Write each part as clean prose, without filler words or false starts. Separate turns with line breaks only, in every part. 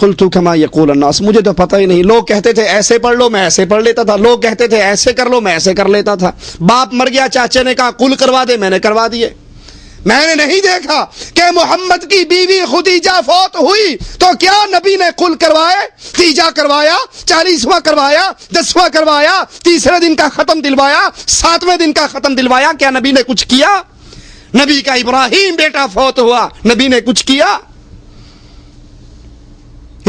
قلت کما یقول الناس، مجھے تو پتہ ہی نہیں، لوگ کہتے تھے ایسے پڑھ لو، میں ایسے پڑھ لیتا تھا، لوگ کہتے تھے ایسے کر لو، میں ایسے کر لیتا تھا، باپ مر گیا، چاچے نے کہا قل کروا دے، میں نے کروا دیے۔ میں نے نہیں دیکھا کہ محمد کی بیوی خدیجہ فوت ہوئی تو کیا نبی نے قل کروائے، تیجا کروایا، 40واں کروایا، 10واں کروایا، تیسرے دن کا ختم دلوایا، 7ویں دن کا ختم دلوایا؟ کیا نبی نے کچھ کیا؟ نبی کا ابراہیم بیٹا فوت ہوا، نبی نے کچھ کیا؟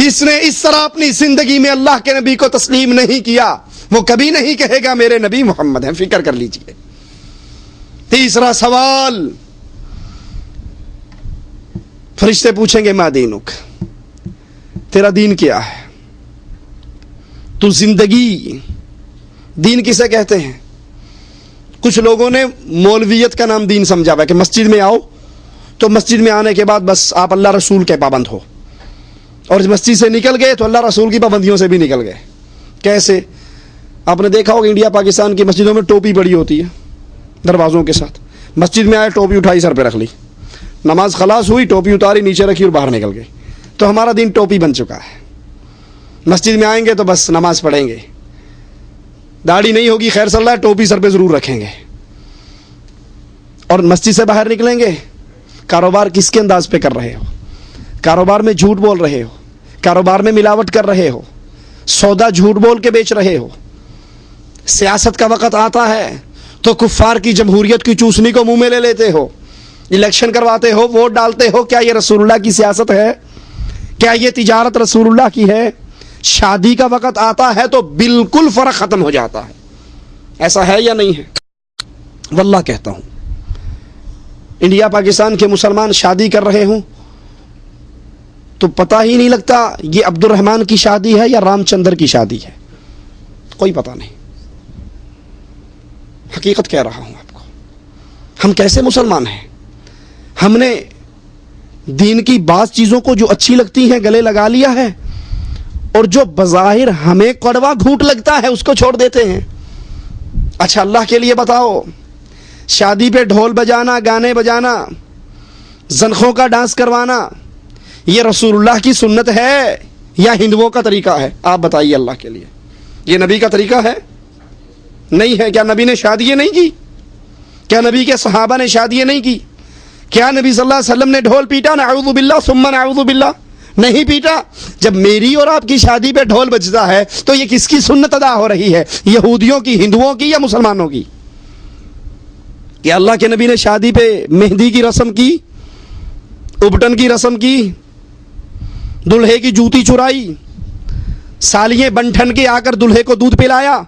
اس نے اس طرح اپنی زندگی میں اللہ کے نبی کو تسلیم نہیں کیا، وہ کبھی نہیں کہے گا میرے نبی محمد ہیں، فکر کر لیجئے۔ تیسرا سوال، فرشتے پوچھیں گے ما دینک، تیرا دین کیا ہے؟ تو زندگی، دین کسے کہتے ہیں؟ کچھ لوگوں نے مولویت کا نام دین سمجھا ہوا ہے کہ مسجد میں آؤ تو مسجد میں آنے کے بعد بس آپ اللہ رسول کے پابند ہو، اور مسجد سے نکل گئے تو اللہ رسول کی پابندیوں سے بھی نکل گئے۔ کیسے؟ آپ نے دیکھا ہوگا انڈیا پاکستان کی مسجدوں میں ٹوپی پڑی ہوتی ہے دروازوں کے ساتھ، مسجد میں آئے ٹوپی اٹھائی سر پہ رکھ لی، نماز خلاص ہوئی ٹوپی اتاری نیچے رکھی اور باہر نکل گئے۔ تو ہمارا دین ٹوپی بن چکا ہے، مسجد میں آئیں گے تو بس نماز پڑھیں گے، داڑھی نہیں ہوگی خیر صلی اللہ، ٹوپی سر پہ ضرور رکھیں گے، اور مسجد سے باہر نکلیں گے کاروبار کس کے انداز پہ کر رہے ہو؟ کاروبار میں جھوٹ بول رہے ہو، کاروبار میں ملاوٹ کر رہے ہو، سودا جھوٹ بول کے بیچ رہے ہو۔ سیاست کا وقت آتا ہے تو کفار کی جمہوریت کی چوسنی کو منہ میں لے لیتے ہو، الیکشن کرواتے ہو، ووٹ ڈالتے ہو۔ کیا یہ رسول اللہ کی سیاست ہے؟ کیا یہ تجارت رسول اللہ کی ہے؟ شادی کا وقت آتا ہے تو بالکل فرق ختم ہو جاتا ہے۔ ایسا ہے یا نہیں ہے؟ واللہ کہتا ہوں، انڈیا پاکستان کے مسلمان شادی کر رہے ہوں تو پتہ ہی نہیں لگتا یہ عبد الرحمن کی شادی ہے یا رام چندر کی شادی ہے، کوئی پتہ نہیں۔ حقیقت کہہ رہا ہوں آپ کو، ہم کیسے مسلمان ہیں؟ ہم نے دین کی بعض چیزوں کو جو اچھی لگتی ہیں گلے لگا لیا ہے، اور جو بظاہر ہمیں کڑوا گھونٹ لگتا ہے اس کو چھوڑ دیتے ہیں۔ اچھا اللہ کے لیے بتاؤ، شادی پہ ڈھول بجانا، گانے بجانا، زنخوں کا ڈانس کروانا، یہ رسول اللہ کی سنت ہے یا ہندوؤں کا طریقہ ہے؟ آپ بتائیے اللہ کے لیے، یہ نبی کا طریقہ ہے؟ نہیں ہے۔ کیا نبی نے شادیاں نہیں کی؟ کیا نبی کے صحابہ نے شادیاں نہیں کی؟ کیا نبی صلی اللہ علیہ وسلم نے ڈھول پیٹا؟ نعوذ باللہ ثم نعوذ باللہ، نہیں پیٹا۔ جب میری اور آپ کی شادی پہ ڈھول بجتا ہے تو یہ کس کی سنت ادا ہو رہی ہے؟ یہودیوں کی، ہندوؤں کی، یا مسلمانوں کی؟ کیا اللہ کے نبی نے شادی پہ مہندی کی رسم کی، ابٹن کی رسم کی، دلہے کی جوتی چرائی، سالیاں بن ٹھن کے آ کر دلہے کو دودھ پلایا،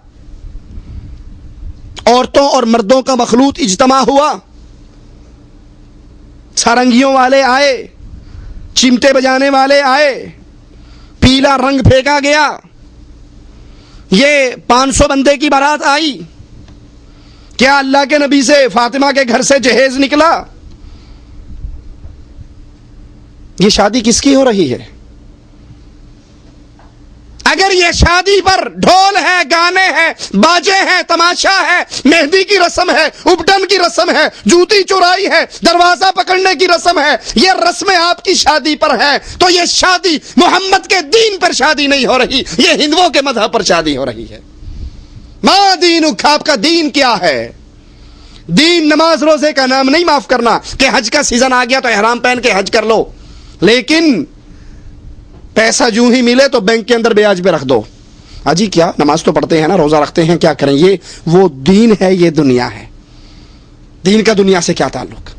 عورتوں اور مردوں کا مخلوط اجتماع ہوا، سارنگیوں والے آئے، چمٹے بجانے والے آئے، پیلا رنگ پھینکا گیا، یہ 500 بندے کی بارات آئی؟ کیا اللہ کے نبی سے فاطمہ کے گھر سے جہیز نکلا؟ یہ شادی کس کی ہو رہی ہے؟ اگر یہ شادی پر ڈھول ہے، گانے ہیں، باجے ہیں، تماشا ہے، مہندی کی رسم ہے، ابٹن کی رسم ہے، جوتی چورائی ہے، دروازہ پکڑنے کی رسم ہے، یہ رسمیں آپ کی شادی پر ہیں، تو یہ شادی محمد کے دین پر شادی نہیں ہو رہی، یہ ہندوؤں کے مذہب پر شادی ہو رہی ہے۔ ما دینک، آپ کا دین کیا ہے؟ دین نماز روزے کا نام نہیں، معاف کرنا کہ حج کا سیزن آ گیا تو احرام پہن کے حج کر لو، لیکن پیسہ جو ہی ملے تو بینک کے اندر بیاج پہ رکھ دو۔ اجی کیا نماز تو پڑھتے ہیں نا، روزہ رکھتے ہیں، کیا کریں؟ یہ وہ دین ہے، یہ دنیا ہے۔ دین کا دنیا سے کیا تعلق؟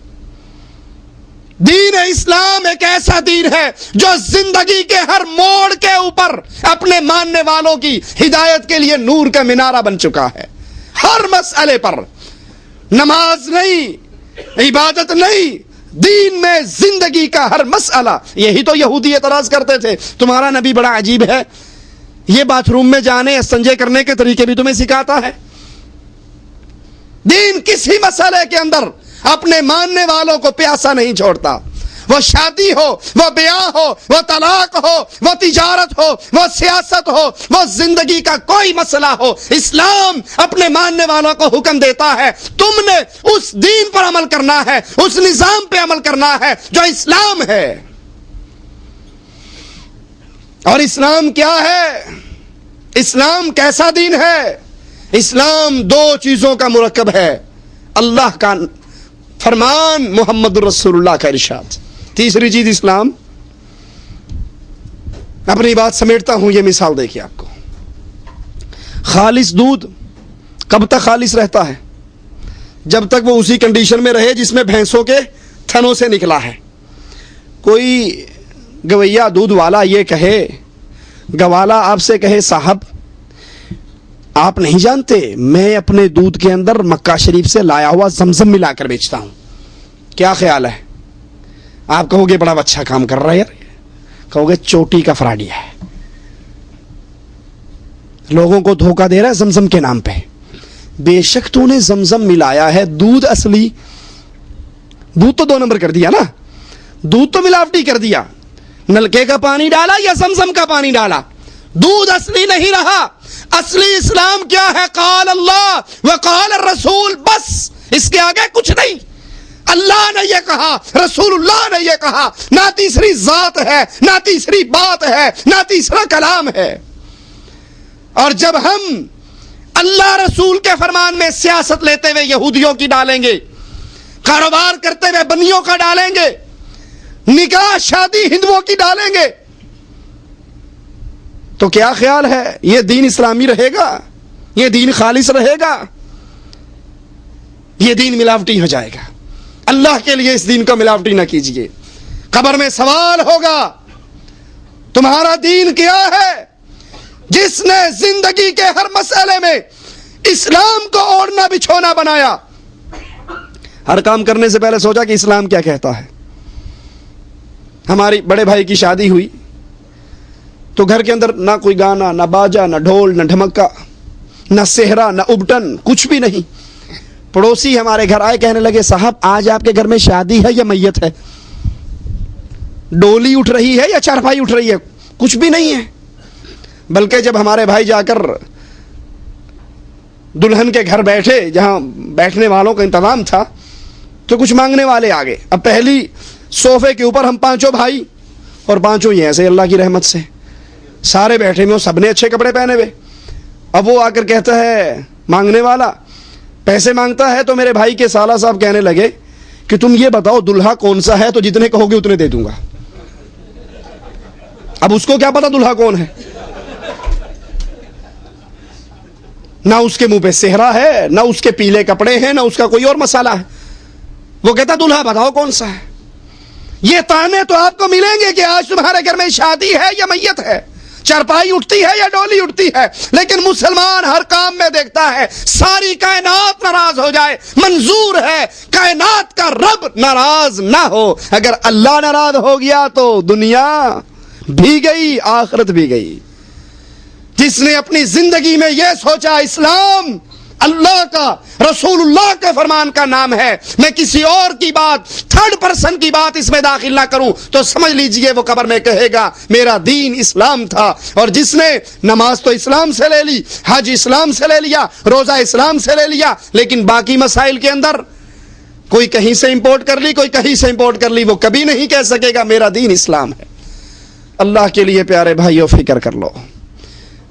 دین اسلام ایک ایسا دین ہے جو زندگی کے ہر موڑ کے اوپر اپنے ماننے والوں کی ہدایت کے لیے نور کا مینارہ بن چکا ہے۔ ہر مسئلے پر، نماز نہیں، عبادت نہیں، دین میں زندگی کا ہر مسئلہ۔ یہی تو یہودی اعتراض کرتے تھے، تمہارا نبی بڑا عجیب ہے، یہ باتھ روم میں جانے، استنجے کرنے کے طریقے بھی تمہیں سکھاتا ہے۔ دین کسی مسئلے کے اندر اپنے ماننے والوں کو پیاسا نہیں چھوڑتا، وہ شادی ہو، وہ بیاہ ہو، وہ طلاق ہو، وہ تجارت ہو، وہ سیاست ہو، وہ زندگی کا کوئی مسئلہ ہو، اسلام اپنے ماننے والوں کو حکم دیتا ہے تم نے اس دین پر عمل کرنا ہے، اس نظام پہ عمل کرنا ہے جو اسلام ہے۔ اور اسلام کیا ہے؟ اسلام کیسا دین ہے؟ اسلام دو چیزوں کا مرکب ہے، اللہ کا فرمان، محمد رسول اللہ کا ارشاد۔ تیسری چیز اسلام، اپنی بات سمیٹتا ہوں، یہ مثال دیکھیے آپ کو۔ خالص دودھ کب تک خالص رہتا ہے؟ جب تک وہ اسی کنڈیشن میں رہے جس میں بھینسوں کے تھنوں سے نکلا ہے۔ کوئی گویا دودھ والا یہ کہے، گوالا آپ سے کہے صاحب آپ نہیں جانتے میں اپنے دودھ کے اندر مکہ شریف سے لایا ہوا زمزم ملا کر بیچتا ہوں، کیا خیال ہے؟ آپ کہو گے بڑا اچھا کام کر رہا ہے یار، کہو گے چوٹی کا فراڈی ہے، لوگوں کو دھوکہ دے رہا ہے زمزم کے نام پہ۔ بے شک تو نے زمزم ملایا ہے، دودھ اصلی، دودھ تو 2 نمبر کر دیا نا، دودھ تو ملاوٹی کر دیا، نلکے کا پانی ڈالا یا زمزم کا پانی ڈالا، دودھ اصلی نہیں رہا۔ اصلی اسلام کیا ہے؟ قال اللہ وقال الرسول، بس اس کے آگے کچھ نہیں۔ اللہ نے یہ کہا، رسول اللہ نے یہ کہا، نہ تیسری ذات ہے، نہ تیسری بات ہے، نہ تیسرا کلام ہے۔ اور جب ہم اللہ رسول کے فرمان میں سیاست لیتے ہوئے یہودیوں کی ڈالیں گے، کاروبار کرتے ہوئے بنیوں کا ڈالیں گے، نکاح شادی ہندوؤں کی ڈالیں گے، تو کیا خیال ہے یہ دین اسلامی رہے گا؟ یہ دین خالص رہے گا؟ یہ دین ملاوٹی ہو جائے گا۔ اللہ کے لیے اس دین کو ملاوٹی نہ کیجیے۔ قبر میں سوال ہوگا تمہارا دین کیا ہے؟ جس نے زندگی کے ہر مسئلے میں اسلام کو اوڑھنا بچھونا بنایا، ہر کام کرنے سے پہلے سوچا کہ اسلام کیا کہتا ہے۔ ہماری بڑے بھائی کی شادی ہوئی تو گھر کے اندر نہ کوئی گانا، نہ باجا، نہ ڈھول، نہ ڈھمکا، نہ صحرا، نہ ابٹن، کچھ بھی نہیں۔ پڑوسی ہمارے گھر آئے، کہنے لگے صاحب آج آپ کے گھر میں شادی ہے یا میت ہے؟ ڈولی اٹھ رہی ہے یا چارپائی اٹھ رہی ہے؟ کچھ بھی نہیں ہے۔ بلکہ جب ہمارے بھائی جا کر دلہن کے گھر بیٹھے، جہاں بیٹھنے والوں کا انتظام تھا، تو کچھ مانگنے والے آ گئے۔ اب پہلی صوفے کے اوپر ہم 5 بھائی، اور 5 ہی ایسے اللہ کی رحمت سے سارے بیٹھے ہوئے، سب نے اچھے کپڑے پہنے ہوئے۔ اب وہ آ کر کہتا ہے مانگنے والا، پیسے مانگتا ہے، تو میرے بھائی کے سالہ صاحب کہنے لگے کہ تم یہ بتاؤ دلہا کون سا ہے، تو جتنے کہو گے اتنے دے دوں گا۔ اب اس کو کیا پتا دلہا کون ہے؟ نہ اس کے منہ پہ صحرا ہے، نہ اس کے پیلے کپڑے ہیں، نہ اس کا کوئی اور مسالہ ہے۔ وہ کہتا دلہا بتاؤ کون سا ہے۔ یہ تانے تو آپ کو ملیں گے کہ آج تمہارے گھر میں شادی ہے یا میت ہے، چارپائی اٹھتی ہے یا ڈولی اٹھتی ہے، لیکن مسلمان ہر کام میں دیکھتا ہے ساری کائنات ناراض ہو جائے، منظور ہے کائنات کا رب ناراض نہ ہو۔ اگر اللہ ناراض ہو گیا تو دنیا بھی گئی، آخرت بھی گئی۔ جس نے اپنی زندگی میں یہ سوچا اسلام اللہ کا، رسول اللہ کے فرمان کا نام ہے، میں کسی اور کی بات، 3rd پرسن کی بات اس میں داخل نہ کروں، تو سمجھ لیجئے وہ قبر میں کہے گا میرا دین اسلام تھا۔ اور جس نے نماز تو اسلام سے لے لی، حج اسلام سے لے لیا، روزہ اسلام سے لے لیا، لیکن باقی مسائل کے اندر کوئی کہیں سے امپورٹ کر لی، کوئی کہیں سے امپورٹ کر لی، وہ کبھی نہیں کہہ سکے گا میرا دین اسلام ہے۔ اللہ کے لیے پیارے بھائیو فکر کر لو۔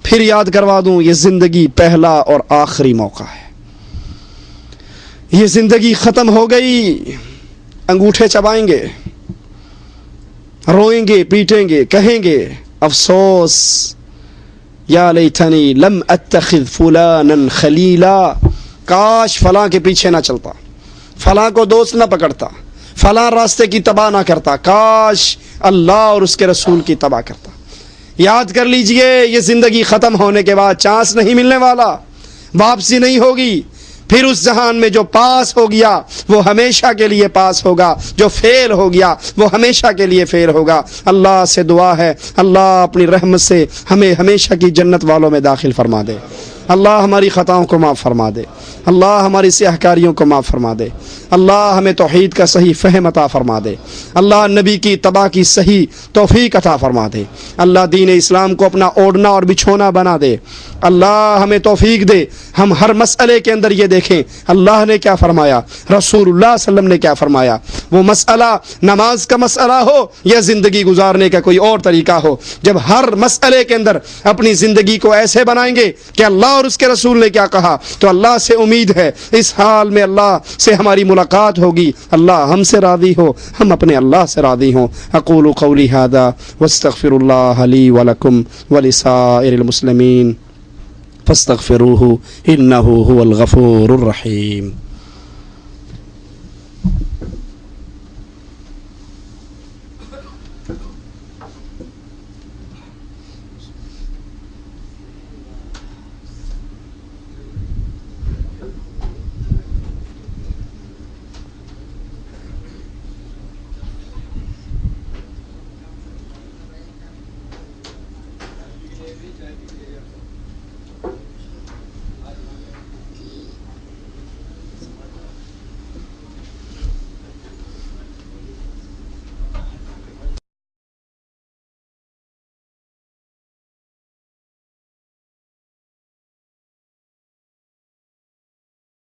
پھر یاد کروا دوں، یہ زندگی پہلا اور آخری موقع ہے۔ یہ زندگی ختم ہو گئی، انگوٹھے چبائیں گے، روئیں گے، پیٹیں گے، کہیں گے افسوس یا لیتنی لم اتخذ فلانا خلیلا، کاش فلاں کے پیچھے نہ چلتا، فلاں کو دوست نہ پکڑتا، فلاں راستے کی تباہ نہ کرتا، کاش اللہ اور اس کے رسول کی تباہ کرتا۔ یاد کر لیجئے یہ زندگی ختم ہونے کے بعد چانس نہیں ملنے والا، واپسی نہیں ہوگی۔ پھر اس جہان میں جو پاس ہو گیا وہ ہمیشہ کے لیے پاس ہوگا، جو فیل ہو گیا وہ ہمیشہ کے لیے فیل ہوگا۔ اللہ سے دعا ہے اللہ اپنی رحمت سے ہمیں ہمیشہ کی جنت والوں میں داخل فرما دے۔ اللہ ہماری خطاؤں کو معاف فرما دے، اللہ ہماری سیاہ کاریوں کو معاف فرما دے۔ اللہ ہمیں توحید کا صحیح فہم عطا فرما دے، اللہ نبی کی اتباع کی صحیح توفیق عطا فرما دے، اللہ دین اسلام کو اپنا اوڑھنا اور بچھونا بنا دے، اللہ ہمیں توفیق دے ہم ہر مسئلے کے اندر یہ دیکھیں اللہ نے کیا فرمایا، رسول اللہ صلی اللہ علیہ وسلم نے کیا فرمایا، وہ مسئلہ نماز کا مسئلہ ہو یا زندگی گزارنے کا کوئی اور طریقہ ہو، جب ہر مسئلے کے اندر اپنی زندگی کو ایسے بنائیں گے کہ اللہ اور اس کے رسول نے کیا کہا، تو اللہ سے امید ہے اس حال میں اللہ سے ہماری ملاقات ہوگی، اللہ ہم سے راضی ہو، ہم اپنے اللہ سے راضی ہوں۔ اقول قولی ھذا واستغفر اللہ لی ولکم ولسائر المسلمین فاستغفروہ انہ هو الغفور الرحیم۔